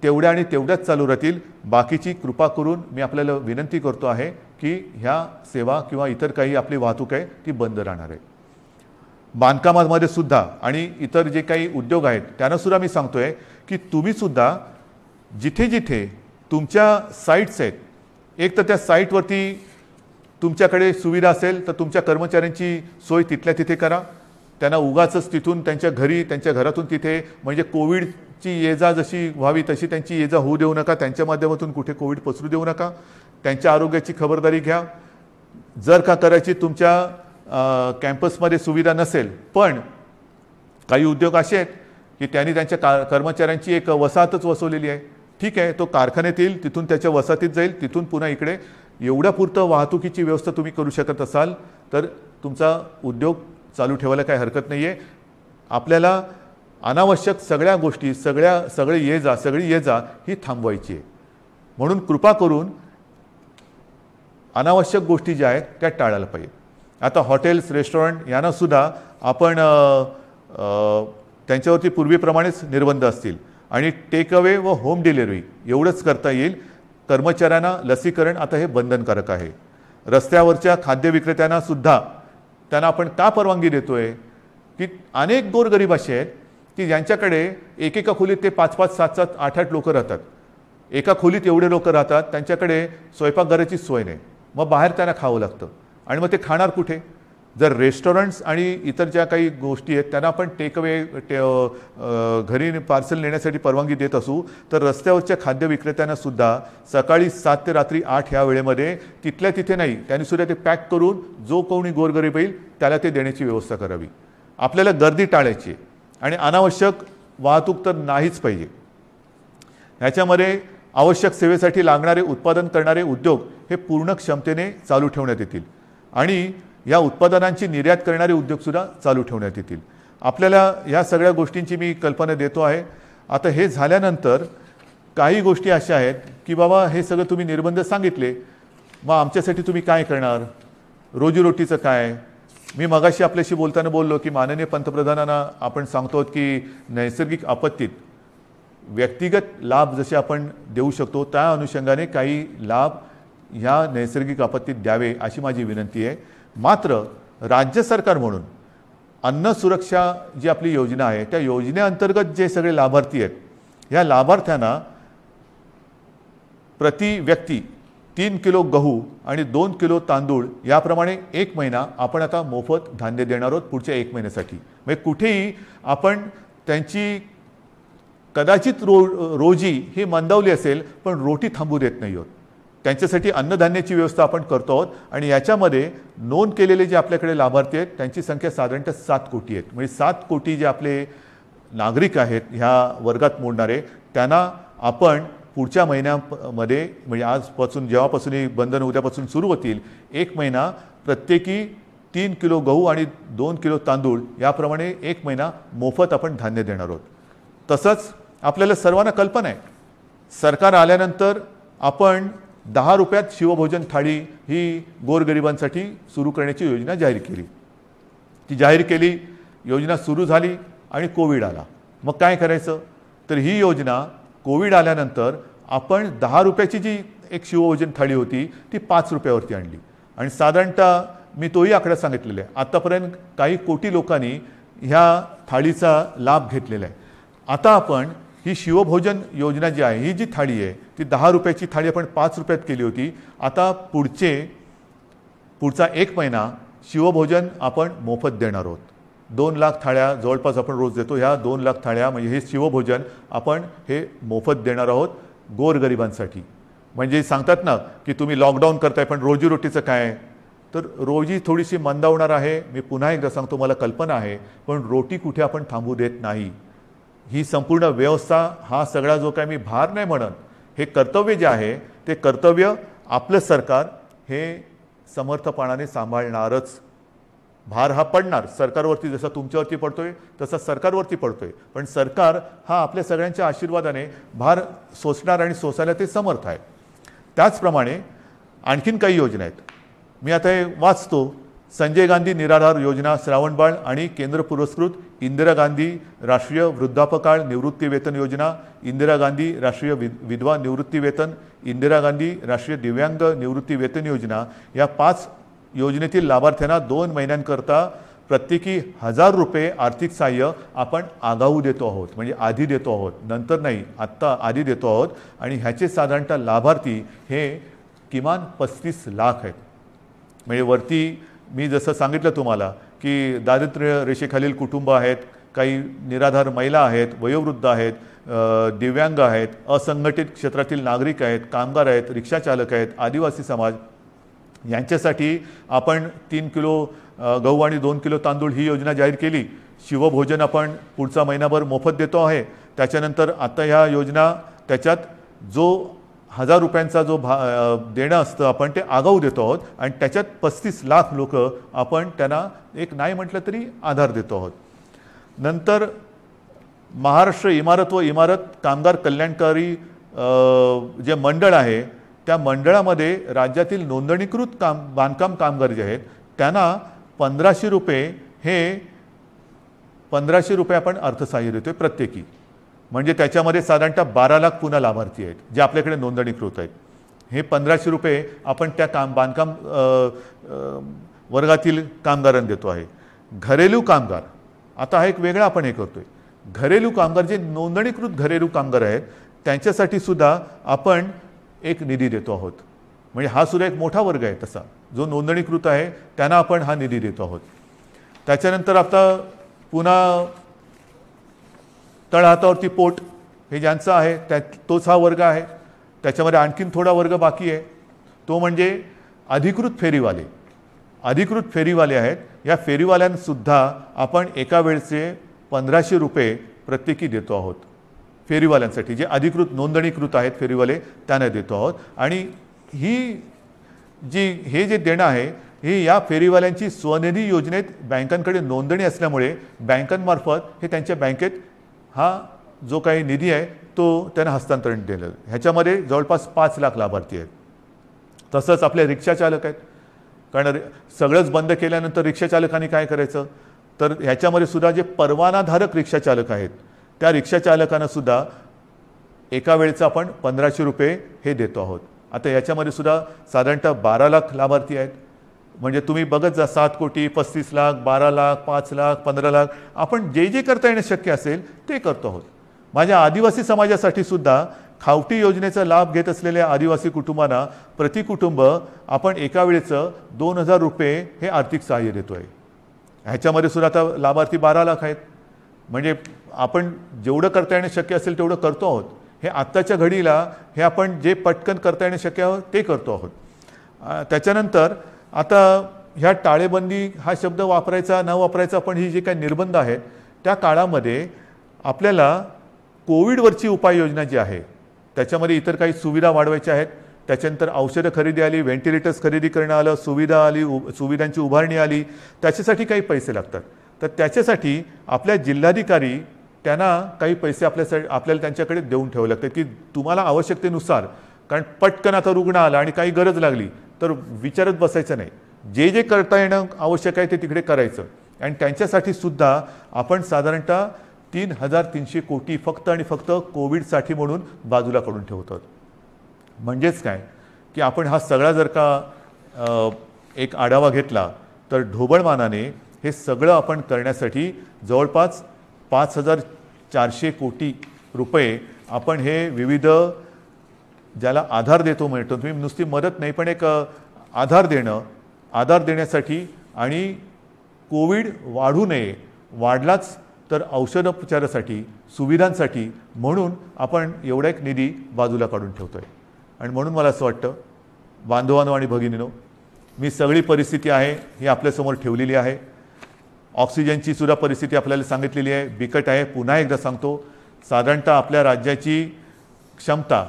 S2: तेवढ्या आणि तेवढ्याच चालू राहतील बाकीची कृपा करून मी आपल्याला विनंती करतो आहे की ह्या सेवा किंवा इतर काही आपली वाहतूक आहे ती बंद राहणार आहे बांधकामामध्ये सुद्धा आणि इतर जे काही उद्योग आहेत त्यांनासुद्धा मी सांगतोय की तुम्हीसुद्धा जिथे जिथे तुमच्या साईट्स आहेत एक तर त्या साईटवरती तुमच्याकडे सुविधा असेल तर तुमच्या कर्मचाऱ्यांची सोय तिथल्या तिथे करा त्यांना उगाचच तिथून त्यांच्या घरी त्यांच्या घरातून तिथे म्हणजे कोविडची ये जा जशी व्हावी तशी त्यांची ये जा होऊ देऊ नका त्यांच्या माध्यमातून कुठे कोविड पसरू देऊ नका त्यांच्या आरोग्याची खबरदारी घ्या जर का करायची तुमच्या कॅम्पसमध्ये सुविधा नसेल पण काही उद्योग असे आहेत की त्यांनी त्यांच्या कर्मचाऱ्यांची एक वसाहतच वसवलेली आहे ठीक आहे तो कारखान्यात येईल तिथून त्याच्या वसाहतीत जाईल तिथून पुन्हा इकडे एवढ्यापुरतं वाहतुकीची व्यवस्था तुम्ही करू शकत असाल तर तुमचा उद्योग चालू ठेवायला काही हरकत नाही आहे आपल्याला अनावश्यक सगळ्या गोष्टी सगळी ये जा ही थांबवायची आहे म्हणून कृपा करून अनावश्यक गोष्टी ज्या आहेत त्या टाळायला पाहिजे आता हॉटेल्स रेस्टॉरंट यांनासुद्धा आपण त्यांच्यावरती पूर्वीप्रमाणेच निर्बंध असतील आणि टेक अवे व होम डिलिव्हरी एवढंच करता येईल कर्मचाऱ्यांना लसीकरण आता हे बंधनकारक आहे रस्त्यावरच्या खाद्य विक्रेत्यांना सुद्धा त्यांना आपण का परवानगी देतोय की अनेक गोरगरीब असे आहेत की ज्यांच्याकडे एकेका खोलीत ते 5-5, 7-7, 8-8 लोक राहतात एका खोलीत एवढे लोक राहतात त्यांच्याकडे स्वयंपाकघराची सोय नाही मग बाहेर त्यांना खावं लागतं आणि मग ते खाणार कुठे जर रेस्टॉरंट्स आणि इतर ज्या काही गोष्टी आहेत त्यांना आपण टेक अवे घरी पार्सल नेण्यासाठी परवानगी देत असू तर रस्त्यावरच्या खाद्य विक्रेत्यांना सुद्धा सकाळी 7 ते रात्री 8 या वेळेमध्ये तिथल्या तिथे नाही त्यांनी सुद्धा ते पॅक करून जो कोणी गोरगरीब येईल त्याला ते देण्याची व्यवस्था करावी आपल्याला गर्दी टाळायची आणि अनावश्यक वाहतूक तर नाहीच पाहिजे ह्याच्यामध्ये आवश्यक सेवेसाठी लागणारे उत्पादन करणारे उद्योग हे पूर्ण क्षमतेने चालू ठेवण्यात येतील आणि या उत्पादनांची निर्यात करणारे उद्योगसुद्धा चालू ठेवण्यात येतील आपल्याला ह्या सगळ्या गोष्टींची मी कल्पना देतो आहे आता हे झाल्यानंतर काही गोष्टी अशा आहेत की बाबा हे सगळं तुम्ही निर्बंध सांगितले मग आमच्यासाठी तुम्ही काय करणार रोजीरोटीचं काय मी मगाशी आपल्याशी बोलताना बोललो की माननीय पंतप्रधानांना आपण सांगतो की नैसर्गिक आपत्तीत व्यक्तिगत लाभ जसे आपण देऊ शकतो त्या अनुषंगाने काही लाभ ह्या नैसर्गिक आपत्तीत द्यावे अशी माझी विनंती आहे मात्र राज्य सरकार म्हणून अन्न सुरक्षा जी आपली योजना आहे त्या योजनेअंतर्गत जे सगळे लाभार्थी आहेत या लाभार्थ्यांना प्रति व्यक्ती 3 किलो गहू आणि 2 किलो तांदूळ याप्रमाणे 1 महिना आपण आता मोफत धान्य देणार आहोत पुढच्या 1 महिन्यासाठी म्हणजे कुठेही आपण त्यांची कदाचित रोजी ही मंदावली असेल, पण रोटी थांबू देत नाही आहोत. त्यांच्यासाठी अन्नधान्याची व्यवस्था आपण करतो आहोत आणि याच्यामध्ये नोंद केलेले जे आपल्याकडे लाभार्थी आहेत त्यांची संख्या साधारणतः 7 कोटी आहेत. म्हणजे 7 कोटी जे आपले नागरिक आहेत ह्या वर्गात मोडणारे, त्यांना आपण पुढच्या महिन्यामध्ये म्हणजे आजपासून जेव्हापासून ही बंधन उद्यापासून सुरू होतील 1 महिना प्रत्येकी 3 किलो गहू आणि 2 किलो तांदूळ याप्रमाणे 1 महिना मोफत आपण धान्य देणार आहोत. तसंच आपल्याला सर्वांना कल्पना आहे, सरकार आल्यानंतर आपण 10 रुपयात शिवभोजन थाळी ही गोरगरिबांसाठी सुरू करण्याची योजना जाहीर केली. ती जाहीर केली, योजना सुरू झाली आणि कोविड आला. मग काय करायचं? तर ही योजना कोविड आल्यानंतर आपण 10 रुपयाची जी एक शिवभोजन थाळी होती ती 5 रुपयावरती आणली आणि साधारणतः मी तोही आकडा सांगितलेला आहे, आतापर्यंत काही कोटी लोकांनी ह्या थाळीचा लाभ घेतलेला आहे. आता आपण ही शिवभोजन योजना जी आहे, ही जी थाळी आहे ती 10 रुपयाची थाळी आपण 5 रुपयात केली होती. आता पुढचा 1 महिना शिवभोजन आपण मोफत देणार आहोत. 2 लाख थाळ्या जवळपास आपण रोज देतो. ह्या 2 लाख थाळ्या म्हणजे हे शिवभोजन आपण हे मोफत देणार आहोत गोरगरिबांसाठी. म्हणजे सांगतात ना की तुम्ही लॉकडाऊन करताय पण रोजीरोटीचं काय? तर रोजी थोडीशी मंदावणार आहे. मी पुन्हा एकदा सांगतो, मला कल्पना आहे, पण रोटी कुठे आपण थांबू देत नाही. ही संपूर्ण व्यवस्था, हा सगळा जो काय मी भार नाही म्हणत, हे कर्तव्य जे आहे ते कर्तव्य आपलं सरकार हे समर्थपणाने सांभाळणारच. भार हा पडणार सरकारवरती, जसा तुमच्यावरती पडतोय तसा सरकारवरती पडतोय, पण सरकार हा आपल्या सगळ्यांच्या आशीर्वादाने भार सोसणार आणि सोसायला ते समर्थ आहे. त्याचप्रमाणे आणखीन काही योजना आहेत. मी आता हे वाचतो. संजय गांधी निराधार योजना श्रावणबाळ आणि केंद्र पुरस्कृत इंदिरा गांधी राष्ट्रीय वृद्धापकाळ निवृत्ती वेतन योजना, इंदिरा गांधी राष्ट्रीय विधवा निवृत्ती वेतन, इंदिरा गांधी राष्ट्रीय दिव्यांग निवृत्ती वेतन योजना, या 5 योजनेतील लाभार्थ्यांना 2 महिन्यांकरता प्रत्येकी 1000 रुपये आर्थिक सहाय्य आपण आगाऊ देतो आहोत. म्हणजे आधी देतो आहोत, नंतर नाही, आत्ता आधी देतो आहोत. आणि ह्याचे साधारणतः लाभार्थी हे किमान 35 लाख आहेत. म्हणजे वरती मी जसं सांगितलं तुम्हाला की दारिद्र्य रेषेखालील कुटुंब आहेत, काही निराधार महिला आहेत, वयोवृद्ध आहेत, दिव्यांग आहेत, असंघटित क्षेत्रातील नागरिक आहेत, कामगार आहेत, रिक्षाचालक आहेत, आदिवासी समाज, यांच्यासाठी आपण 3 किलो गहू आणि 2 किलो तांदूळ ही योजना जाहीर केली. शिवभोजन आपण पुढचा महिनाभर मोफत देतो आहे. त्याच्यानंतर आता ह्या योजना त्याच्यात जो 1000 रुपयांचा जो देणं असतं आपण ते आगाऊ देतो आहोत आणि त्याच्यात 35 लाख लोक आपण त्यांना एक नाही म्हटलं तरी आधार देतो आहोत. नंतर महाराष्ट्र इमारत व इमारत कामगार कल्याणकारी जे मंडळ आहे त्या मंडळामध्ये राज्यातील नोंदणीकृत बांधकाम कामगार जे आहेत त्यांना 1500 रुपये हे 1500 रुपये आपण अर्थसहाय्य देतोय प्रत्येकी. म्हणजे त्याच्यामध्ये साधारणतः 12 लाख पुन्हा लाभार्थी आहेत जे आपल्याकडे नोंदणीकृत आहेत. हे 1500 रुपये आपण त्या बांधकाम वर्गातील कामगारांना देतो आहे. घरेलू कामगार, आता हा एक वेगळा आपण हे करतोय. घरेलू कामगार जे नोंदणीकृत घरेलू कामगार आहेत त्यांच्यासाठी सुद्धा आपण एक निधी देतो आहोत. म्हणजे हा सुद्धा एक मोठा वर्ग आहे तसा जो नोंदणीकृत आहे, त्यांना आपण हा निधी देतो आहोत. त्याच्यानंतर आता पुन्हा तळहातावरती पोट हे ज्यांचं आहे तोच हा वर्ग आहे. त्याच्यामध्ये आणखीन थोडा वर्ग बाकी आहे, तो म्हणजे अधिकृत फेरीवाले. अधिकृत फेरीवाले आहेत. या फेरीवाल्यांसुद्धा आपण एका वेळचे 1500 रुपये प्रत्येकी देतो आहोत. फेरीवाल्यांसाठी जे अधिकृत नोंदणीकृत आहेत फेरीवाले त्यांना देतो आहोत. आणि हे जे देणं आहे हे या फेरीवाल्यांची स्वनिधी योजनेत बँकांकडे नोंदणी असल्यामुळे बँकांमार्फत हे त्यांच्या बँकेत हा जो काही निधी आहे तो त्यांना हस्तांतरण दिलं. ह्याच्यामध्ये जवळपास 5 लाख लाभार्थी आहेत. तसंच आपले रिक्षाचालक आहेत, कारण सगळंच बंद केल्यानंतर रिक्षाचालकांनी काय करायचं, तर ह्याच्यामध्ये सुद्धा जे परवानाधारक रिक्षाचालक आहेत त्या रिक्षाचालकांना सुद्धा एका वेळेचं आपण 1500 रुपये हे देतो आहोत. आता याच्यामध्ये सुद्धा साधारणतः 12 लाख लाभार्थी आहेत. म्हणजे तुम्ही बघत जा, 7 कोटी, 35 लाख, 12 लाख, 5 लाख, 15 लाख, आपण जे जे करता येणं शक्य असेल ते करतो आहोत. माझ्या आदिवासी समाजासाठी सुद्धा खावटी योजनेचा लाभ घेत असलेल्या आदिवासी कुटुंबांना प्रति कुटुंब आपण एका वेळेचं 2000 रुपये हे आर्थिक सहाय्य देतो आहे. ह्याच्यामध्ये सुद्धा आता लाभार्थी 12 लाख आहेत. म्हणजे आपण जेवढं करता येणं शक्य असेल तेवढं करतो आहोत. हे आत्ताच्या घडीला हे आपण जे पटकन करता येणं शक्य आहोत ते करतो आहोत. त्याच्यानंतर आता ह्या टाळेबंदी हा शब्द वापरायचा न वापरायचा, पण ही जी काही निर्बंध आहेत त्या काळामध्ये आपल्याला कोविडवरची उपाययोजना जी आहे त्याच्यामध्ये इतर काही सुविधा वाढवायच्या आहेत. त्याच्यानंतर औषधं खरेदी आली, व्हेंटिलेटर्स खरेदी करणं आलं, सुविधा आली, सुविधांची उभारणी आली, त्याच्यासाठी काही पैसे लागतात. तर त्याच्यासाठी आपल्या जिल्हाधिकारी त्यांना काही पैसे आपल्याला त्यांच्याकडे देऊन ठेवावे लागतात की तुम्हाला आवश्यकतेनुसार, कारण पटकन आता रुग्ण आला आणि काही गरज लागली तर विचारत बसायचं नाही, जे जे करता येणं आवश्यक आहे ते तिकडे करायचं. आणि त्यांच्यासाठी सुद्धा आपण साधारणतः 3,300 कोटी फक्त आणि फक्त कोविडसाठी म्हणून बाजूला काढून ठेवतो. म्हणजेच काय की आपण हा सगळा जर का एक आढावा घेतला तर ढोबळमानाने हे सगळं आपण करण्यासाठी जवळपास 5,400 कोटी रुपये आपण हे विविध ज्याला आधार देतो म्हणतो, तुम्ही नुसती मदत नाही पण एक आधार देण्यासाठी आणि कोविड वाढू नये, वाढलाच तर औषधोपचारासाठी, सुविधांसाठी म्हणून आपण एवढा एक निधी बाजूला काढून ठेवतो आहे. आणि म्हणून मला असं वाटतं बांधवांनो आणि भगिनींनो, मी सगळी परिस्थिती आहे ही आपल्यासमोर ठेवलेली आहे. ऑक्सिजनची सुद्धा परिस्थिती आपल्याला सांगितलेली आहे, बिकट आहे. पुन्हा एकदा सांगतो, साधारणतः आपल्या राज्याची क्षमता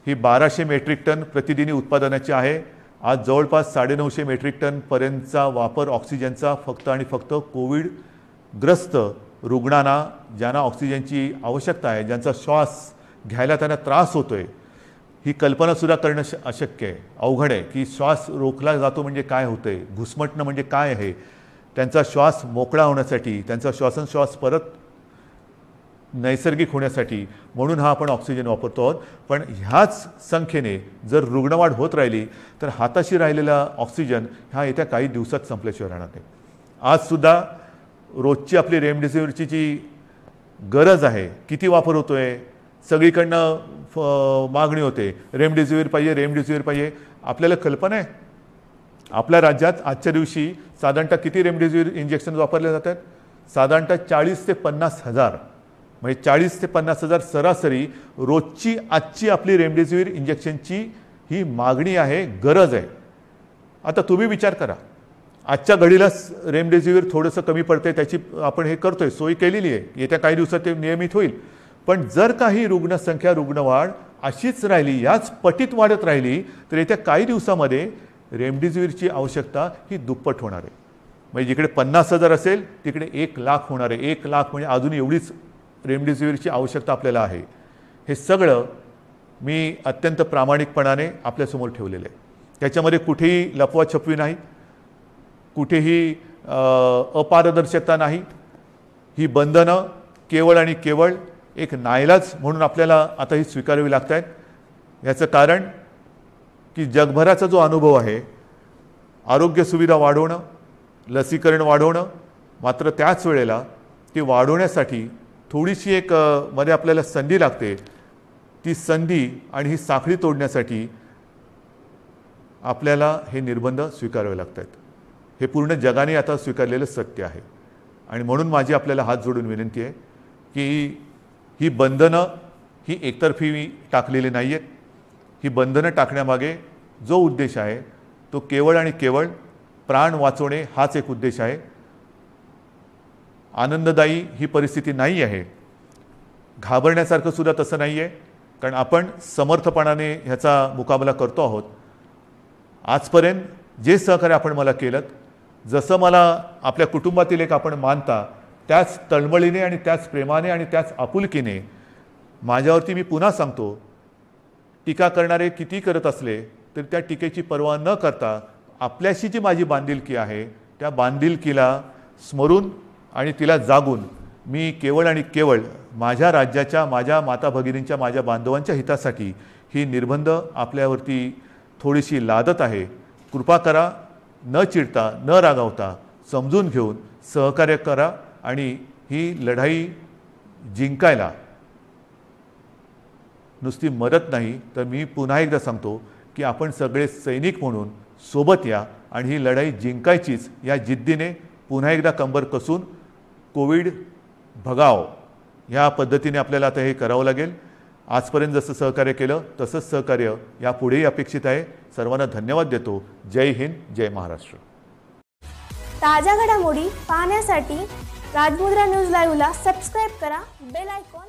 S2: ही 1,200 मेट्रिक टन प्रतिदिनी उत्पादनाची आहे. आज जवळपास 950 मेट्रिक टनपर्यंतचा वापर ऑक्सिजनचा फक्त आणि फक्त कोविडग्रस्त रुग्णांना, ज्यांना ऑक्सिजनची आवश्यकता आहे, ज्यांचा श्वास घ्यायला त्यांना त्रास होतो आहे, ही कल्पनासुद्धा करणं अशक्य आहे, अवघड आहे की श्वास रोखला जातो म्हणजे काय होतं आहे, घुसमटणं म्हणजे काय आहे. त्यांचा श्वास मोकळा होण्यासाठी, त्यांचा श्वासोच्छ्वास परत नैसर्गिक होण्यासाठी म्हणून हा आपण ऑक्सिजन वापरतो आहोत. पण ह्याच संख्येने जर रुग्णवाढ होत राहिली तर हाताशी राहिलेला ऑक्सिजन हा येत्या काही दिवसात संपल्याशिवाय राहणार नाही. आजसुद्धा रोजची आपली रेमडेसिवीरची जी गरज आहे, किती वापर होतो आहे, सगळीकडनं मागणी होते, रेमडेसिवीर पाहिजे. आपल्याला कल्पना आहे आपल्या राज्यात आजच्या दिवशी साधारणतः किती रेमडेसिवीर इंजेक्शन वापरले जातात? साधारणतः 40 ते 50 हजार, म्हणजे 40 ते 50 हजार सरासरी रोजची आजची आपली रेमडेसिवीर इंजेक्शनची ही मागणी आहे, गरज आहे. आता तुम्ही विचार करा, आजच्या घडीला रेमडेसिवीर थोडंसं कमी पडते, त्याची आपण हे करतोय, सोयी केलेली आहे, येत्या काही दिवसात ते नियमित होईल. पण जर काही रुग्णसंख्या, रुग्णवाढ अशीच राहिली, याच पटीत वाढत राहिली तर येत्या काही दिवसामध्ये रेमडेसिवीरची आवश्यकता ही दुप्पट होणार आहे. म्हणजे जिकडे 50,000 असेल तिकडे 1,00,000 होणार आहे. 1,00,000 म्हणजे अजून एवढीच रेमडेसिवीरची आवश्यकता आपल्याला आहे. हे सगळं मी अत्यंत प्रामाणिकपणाने आपल्यासमोर ठेवलेलं आहे. त्याच्यामध्ये कुठेही लपवाछपवी नाही, कुठेही अपारदर्शकता नाही. ही बंधनं केवळ आणि केवळ एक नाईलाज म्हणून आपल्याला आता ही स्वीकारावी लागत आहेत. याचं कारण की जगभराचा जो अनुभव आहे, आरोग्य सुविधा वाढवणं, लसीकरण वाढवणं, मात्र त्याच वेळेला ती वाढवण्यासाठी थोडीशी एक मध्ये आपल्याला संधी लागते. ती संधी आणि ही साखळी तोडण्यासाठी आपल्याला हे निर्बंध स्वीकारावे लागत आहेत. हे पूर्ण जगाने आता स्वीकारलेलं सत्य आहे. आणि म्हणून माझी आपल्याला हात जोडून विनंती आहे की ही बंधनं ही एकतर्फी टाकलेली नाही आहेत. ही बंधनं टाकण्यामागे जो उद्देश आहे तो केवळ आणि केवळ प्राण वाचवणे हाच एक उद्देश आहे. आनंददायी ही परिस्थिती नाही आहे, घाबरण्यासारखं सुद्धा तसं नाही आहे, कारण आपण समर्थपणाने ह्याचा मुकाबला करतो आहोत. आजपर्यंत जे सहकार्य आपण मला केलं, जसं मला आपल्या कुटुंबातील एक आपण मानता, त्याच तळमळीने आणि त्याच प्रेमाने आणि त्याच आपुलकीने माझ्यावरती मी पुन्हा सांगतो, टीका करणारे किती करत असले तरी त्या टीकेची पर्वा न करता आपल्याशी जी माझी बांधिलकी आहे त्या बांधिलकीला स्मरून आणि तिला जागून मी केवळ आणि केवळ माझ्या राज्याच्या, माझ्या माता भगिनींच्या, माझ्या बांधवांच्या हितासाठी ही निर्बंध आपल्यावरती थोडीशी लादत आहे. कृपा करा, न चिडता, न रागावता, समजून घेऊन सहकार्य करा आणि ही लढाई जिंकायला नुसती मदत नाही तर मी पुन्हा एकदा सांगतो की आपण सगळे सैनिक म्हणून सोबत या आणि ही लढाई जिंकायचीच या जिद्दीने पुन्हा एकदा कंबर कसून कोविड भगाव ह्या पद्धतीने आपल्याला आता हे करावं लागेल. आजपर्यंत जसं सहकार्य केलं तसंच सहकार्य यापुढेही अपेक्षित आहे. सर्वांना धन्यवाद देतो. जय हिंद, जय महाराष्ट्र.
S3: ताज्या घडामोडी पाहण्यासाठी राजमुद्रा न्यूज लाईव्हला सबस्क्राईब करा, बेल आयकॉन